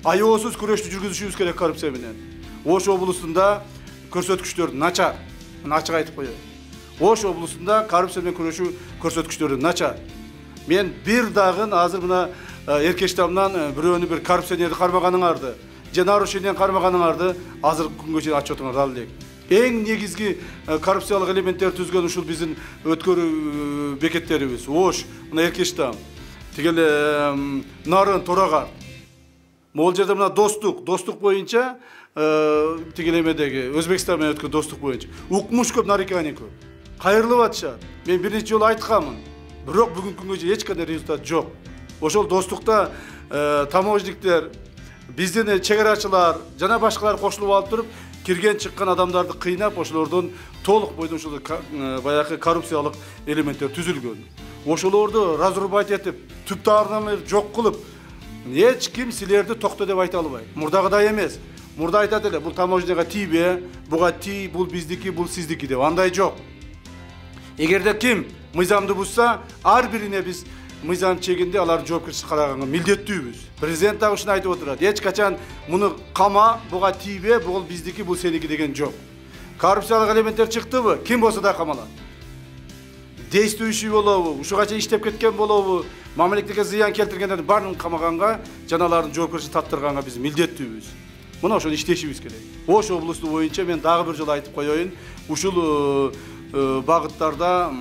аеосуз күрөштү жүргүзүшүбүз керек коррупция менен. Ош облусунда көрсөткүчтөр начар. Мына ачык айтып коеюн. Ош облусунда коррупция менен күрөшүү көрсөткүчтөрү начар. Мен бир дагы азыр мына эркештамдан бирөөнү бир коррупционерди кармаганыңарды, же нарушениеден кармаганыңарды азыр күнгө чейин ачып отуңар ал элек. Эң негизги коррупциялык элементтер түзгөн ушул биздин өткөрүү бекеттерибиз. Ош, мына эркештам, тигел Нарын, Торагар. Могул жерде мына достук боюнча тигел эмедеги Өзбекстан менен өткөн достук боюнча укмуш көп, нареканий көп. Кайрылып атышат. Мен бир нече жолу айтканмын. Бирок бүгүнкү күнгө чейин эч кандай результат жок. Ошол достукта таможниктер, биздин чегарачылар жана башкалар кошулуп алып туруп, кирген чыккан адамдарды кыйнап, ошолордон толук бойдон ошол баягы коррупциялык элементтер түзүлгөн. Ошолорду разрубать этип, түп таарынан жок кылып, эч ким силерди токто деп айта албайт. Мурдагыдай эмес. Мурда айтат эле, бул таможняга тийбе, буга тий, бул биздики, бул сиздики деп. Андай жок. Эгерде ким мыйзамды бузса, ар бирине биз мыйзам чегинде алар жоопкерчилик караганга милдеттүүбүз. Президент дагы ушуну айтып отурат. Эч качан муну кама, буга тийбе, бул биздики, бул сеники деген жок. Коррупциялык элементтер чыктыбы, ким болсо да камалат. Действующий болобу, ушуга чейин иштеп кеткен болобу, мамлекетке зыян келтиргендердин баарын камаганга, жана алардын жоопкерчилик таттырганга биз милдеттүүбүз. Мына ошону иштешибиз керек. Ош облусу боюнча мен дагы бир жолу айтып коеюн, ушул багыттарда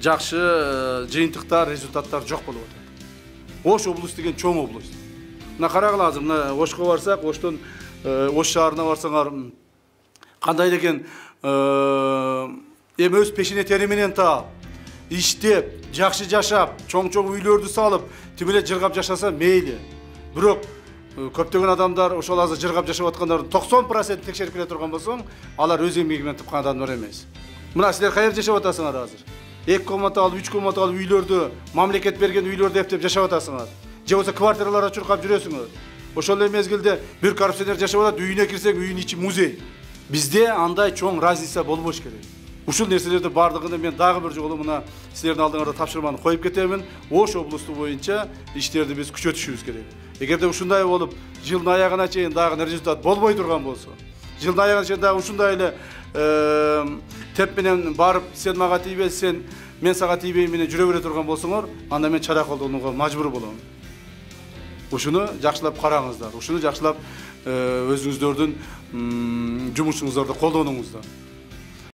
жакшы жыйынтыктар, результаттар жок болуп атат. Ош облусу деген чоң облус. Мына карагыла азыр, мына Ошко барсак, Оштон Ош шаарына барсаңар кандай деген эми өз пешене тери менен таап, иштеп, жакшы жашап, чоң-чоң үйлөрдү салып, тим эле жыргап жашаса мейли. Бирок көптөгөн адамдар ошол азыр жыргап жашап аткандардын 90% текшерип келе турган болсоң, алар өз эмгеги менен тапкан адамдар эмес. Мына силер каерде жашап атасыңар азыр? 2 комнаталуу, 3 комнаталуу үйлөрдү, мамлекет берген үйлөрдү эптеп жашап атасыңар. Же болсо квартираларга чуркап жүрөсүңөр. Ошол эле мезгилде бир коррупционер жашап атат, үйүнө кирсең, үйүнүн ичи музей. Бизде андай чоң разница болбош керек. Ушул нерселерди бардыгын мен дагы бир жолу мына силердин алдыңарда тапшырманы коюп кетемин. Ош облусу боюнча иштерди биз күчөтүшүбүз керек. Эгерде ушундай болуп, жылдын аягына чейин дагы результат болбой турган болсо, жылдын аягына чейин дагы ушундай эле теп менен барып, сен мага тийбе, мен сага тийбейм менен жүрө бере турган болсоңор, анда мен чара колдонууга мажбур болом. Ушуну жакшылап караңыздар, ушуну жакшылап өзүңүздөрдүн жумушуңуздарды колдонуңуздар.